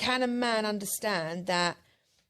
can a man understand that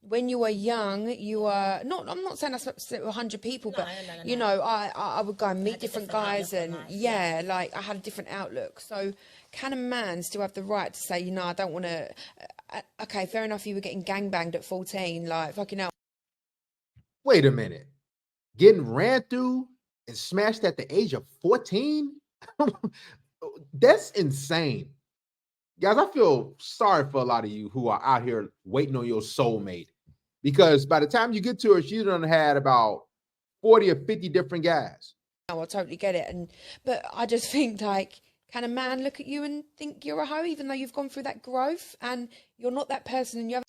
when you are young, you are not, I'm not saying that's 100 people, but you know, I would go and meet different guys and yeah, like I had a different outlook. So can a man still have the right to say, you know, I don't want to, okay, fair enough, you were getting gangbanged at 14, like fucking hell. Wait a minute. Getting ran through and smashed at the age of 14? That's insane. Guys, I feel sorry for a lot of you who are out here waiting on your soulmate, because by the time you get to her, she done had about 40 or 50 different guys. Oh, I totally get it. But I just think, like, can a man look at you and think you're a hoe, even though you've gone through that growth and you're not that person and you have...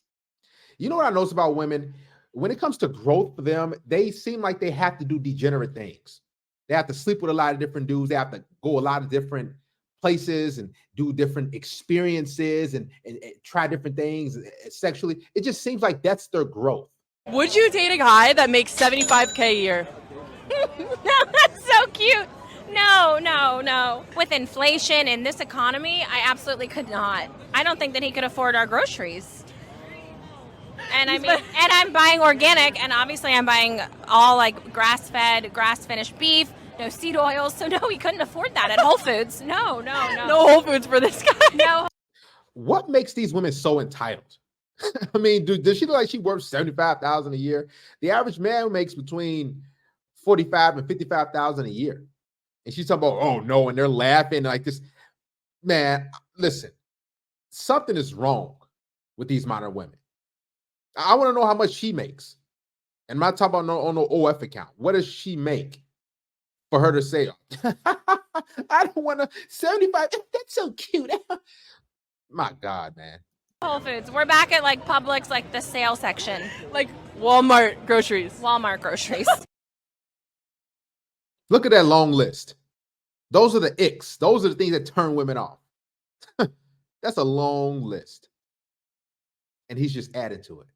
You know what I notice about women? When it comes to growth for them, they seem like they have to do degenerate things. They have to sleep with a lot of different dudes. They have to go a lot of different places and do different experiences and try different things sexually. It just seems like that's their growth. Would you date a guy that makes $75K a year? No, that's so cute. No. With inflation in this economy, I absolutely could not. I don't think that he could afford our groceries. And I mean, and I'm buying organic, and obviously I'm buying all like grass-fed, grass-finished beef, no seed oils. So no, he couldn't afford that at Whole Foods. No. No Whole Foods for this guy. No. What makes these women so entitled? I mean, does she look like she worth $75,000 a year? The average man makes between $45,000 and $55,000 a year, and she's talking about, oh no, and they're laughing like this. Man, listen, something is wrong with these modern women. I want to know how much she makes, and I'm not talking about on no OF account. What does she make for her to say, I don't want to 75? That's so cute. My God, man. Whole Foods. We're back at like Publix, like the sale section. Like Walmart groceries. Walmart groceries. Look at that long list. Those are the icks. Those are the things that turn women off. That's a long list. And he's just added to it.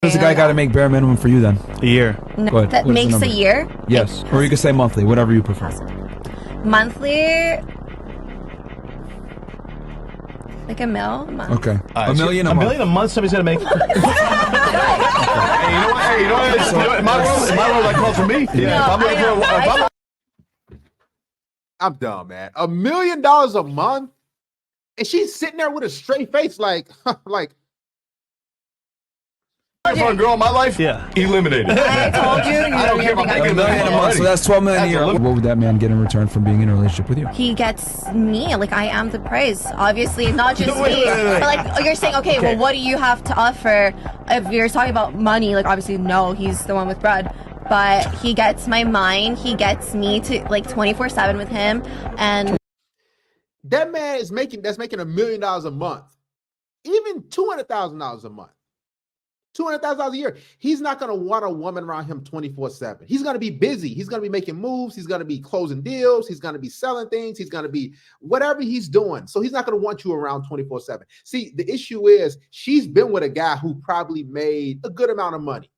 Does the guy got to make bare minimum for you then? A year. That makes a year? Yes. Or you could say monthly, whatever you prefer. Monthly, like a mil? Okay. A million a month. A million a month somebody's going to make. Hey, you know what? My role like calls for me. Yeah. I'm done, man. $1 million a month? And she's sitting there with a straight face like, for a girl in my life, eliminated. I told you. I don't care about making $1 million a month, so that's $12 million a year. That's What would that man get in return from being in a relationship with you? He gets me, like I am the prize. Obviously, not just me. But like you're saying, okay, well, what do you have to offer? If you're talking about money, like obviously, no, he's the one with bread. But he gets my mind. He gets me to like 24/7 with him, and that man is making $1 million a month, even $200,000 a month. $200,000 a year. He's not going to want a woman around him 24/7. He's going to be busy. He's going to be making moves. He's going to be closing deals. He's going to be selling things. He's going to be whatever he's doing. So he's not going to want you around 24/7. See, the issue is she's been with a guy who probably made a good amount of money,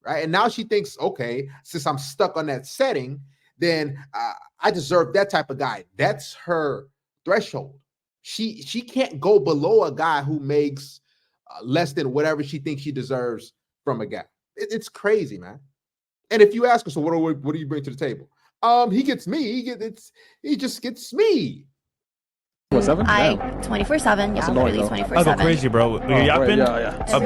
right? And now she thinks, okay, since I'm stuck on that setting, then I deserve that type of guy. That's her threshold. She can't go below a guy who makes less than whatever she thinks she deserves from a guy. It's crazy, man. And if you ask her, so what do you bring to the table? He gets me. He just gets me. 24/7. Yeah, literally 24/7. I go crazy, bro. You're yapping? Yeah, I'm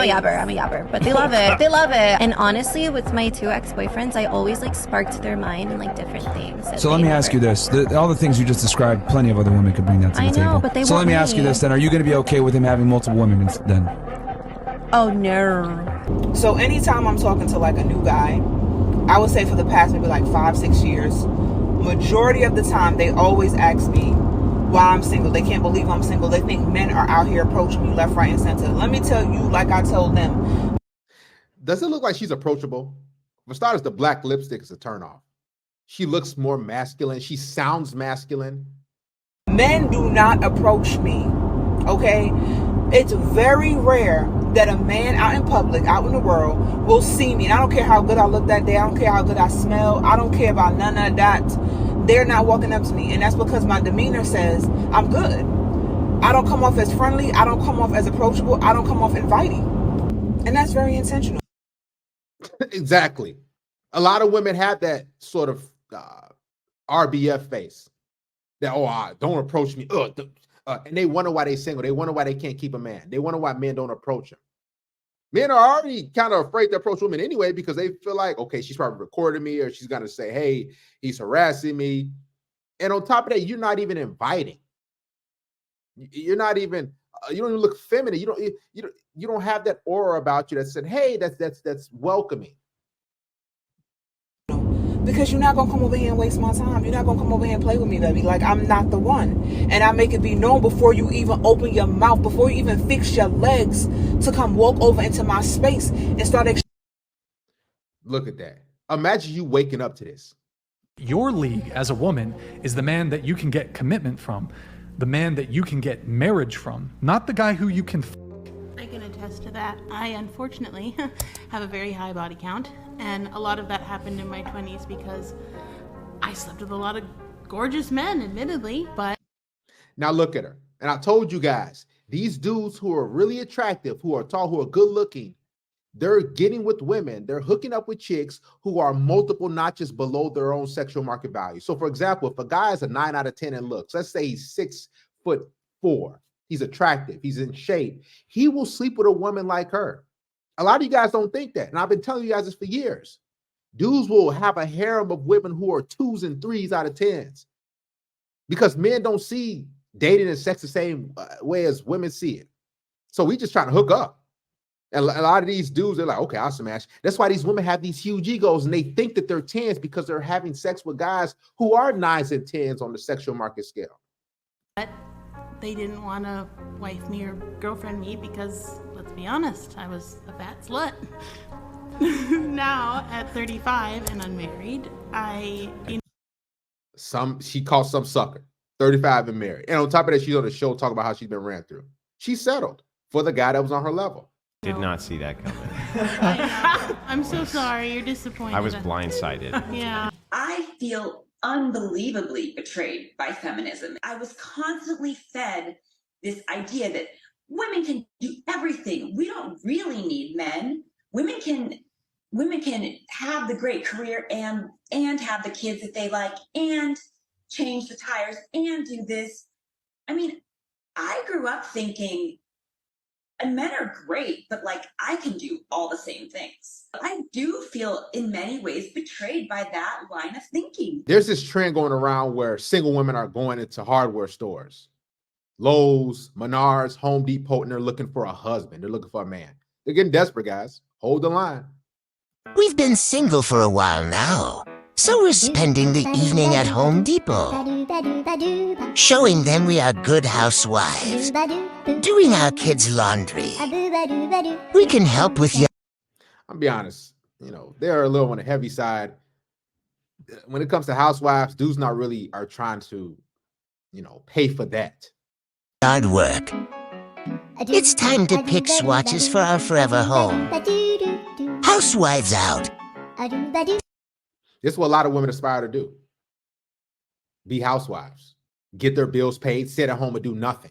a yapper. But they love it. They love it. And honestly, with my two ex-boyfriends, I always like sparked their mind and like different things. So let me ask you this. All the things you just described, plenty of other women could bring that to the table. I know, but they So let want me ask you this then. Are you going to be okay with him having multiple women then? Oh, no. So anytime I'm talking to like a new guy, I would say for the past maybe like 5-6 years, majority of the time they always ask me why I'm single. They can't believe I'm single. They think men are out here approaching me left, right, and center. Let me tell you, like I told them. Does it look like she's approachable? For starters, the black lipstick is a turnoff. She looks more masculine. She sounds masculine. Men do not approach me, okay? It's very rare that a man out in public, out in the world, will see me. And I don't care how good I look that day. I don't care how good I smell. I don't care about none of that. They're not walking up to me. And that's because my demeanor says I'm good. I don't come off as friendly. I don't come off as approachable. I don't come off inviting. And that's very intentional. Exactly. A lot of women have that sort of RBF face. That, don't approach me. And they wonder why they're single. They wonder why they can't keep a man. They wonder why men don't approach them. Men are already kind of afraid to approach women anyway because they feel like, okay, she's probably recording me or she's going to say, hey, he's harassing me. And on top of that, you're not even inviting. You're not even, you don't even look feminine. You don't have that aura about you that said, hey, that's welcoming. Because you're not going to come over here and waste my time. You're not going to come over here and play with me, baby. Like, I'm not the one. And I make it be known before you even open your mouth, before you even fix your legs to come walk over into my space and start. Look at that. Imagine you waking up to this. Your league as a woman is the man that you can get commitment from, the man that you can get marriage from, not the guy who you can I can attest to that. I unfortunately have a very high body count, and a lot of that happened in my 20s because I slept with a lot of gorgeous men, admittedly, but... Now look at her. And I told you guys, these dudes who are really attractive, who are tall, who are good looking, they're getting with women. They're hooking up with chicks who are multiple notches below their own sexual market value. So for example, if a guy is a 9 out of 10 in looks, let's say he's 6'4", he's attractive, he's in shape, he will sleep with a woman like her. A lot of you guys don't think that. And I've been telling you guys this for years. Dudes will have a harem of women who are 2s and 3s out of 10s because men don't see dating and sex the same way as women see it. So we just trying to hook up. And a lot of these dudes, they're like, okay, I'll smash. That's why these women have these huge egos and they think that they're 10s because they're having sex with guys who are 9s and 10s on the sexual market scale. But they didn't want to wife me or girlfriend me because, let's be honest, I was a fat slut. Now, at 35 and unmarried, she called some sucker, 35 and married. And on top of that, she's on the show talking about how she's been ran through. She settled for the guy that was on her level. Did not see that coming. I'm so sorry. You're disappointed. I was blindsided. Yeah. I feel unbelievably betrayed by feminism. I was constantly fed this idea that women can do everything. We don't really need men. Women can have the great career and have the kids that they like and change the tires and do this. I mean, I grew up thinking, and men are great, but like I can do all the same things. I do feel in many ways betrayed by that line of thinking. There's this trend going around where single women are going into hardware stores, Lowe's, Menards, Home Depot, and they're looking for a husband. They're looking for a man. They're getting desperate, guys. Hold the line. We've been single for a while now, so we're spending the evening at Home Depot, showing them we are good housewives, doing our kids' laundry. We can help with your... I'll be honest, they're a little on the heavy side. When it comes to housewives, dudes not really are trying to, pay for that. Hard work. It's time to pick swatches for our forever home. Housewives out. This is what a lot of women aspire to do. Be housewives. Get their bills paid, sit at home and do nothing.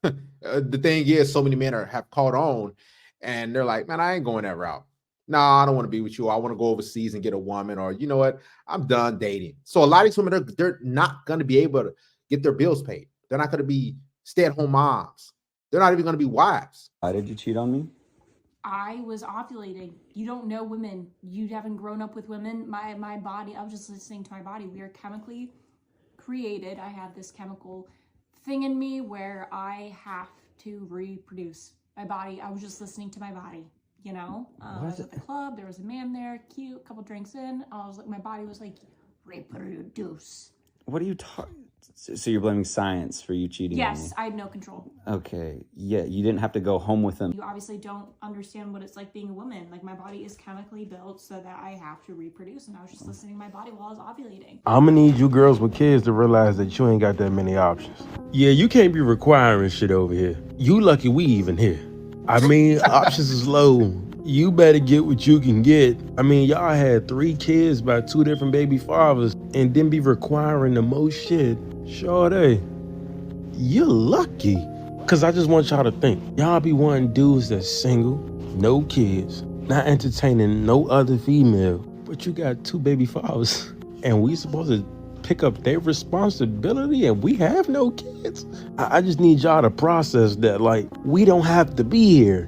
The thing is, so many men have caught on and they're like, man, I ain't going that route. No, I don't want to be with you. I want to go overseas and get a woman, or you know what? I'm done dating. So a lot of these women, they're not going to be able to get their bills paid. They're not going to be stay-at-home moms. They're not even going to be wives. Why did you cheat on me? I was ovulating. You don't know women. You haven't grown up with women. My body, I was just listening to my body. We are chemically created. I have this chemical thing in me where I have to reproduce. My body, I was just listening to my body, I was at the club, there was a man there, cute, a couple drinks in. I was like, my body was like, reproduce. What are you talking? So you're blaming science for you cheating on me? Yes, I had no control. Okay, yeah, you didn't have to go home with him. You obviously don't understand what it's like being a woman. Like, my body is chemically built so that I have to reproduce, and I was just listening to my body while I was ovulating. I'm gonna need you girls with kids to realize that you ain't got that many options. Yeah, you can't be requiring shit over here. You lucky we even here. I mean, options is low. You better get what you can get. I mean, y'all had 3 kids by 2 different baby fathers and then be requiring the most shit. Sade, you're lucky. Cause I just want y'all to think. Y'all be wanting dudes that's single, no kids, not entertaining no other female, but you got 2 baby fathers, and we supposed to pick up their responsibility and we have no kids? I just need y'all to process that, like, we don't have to be here.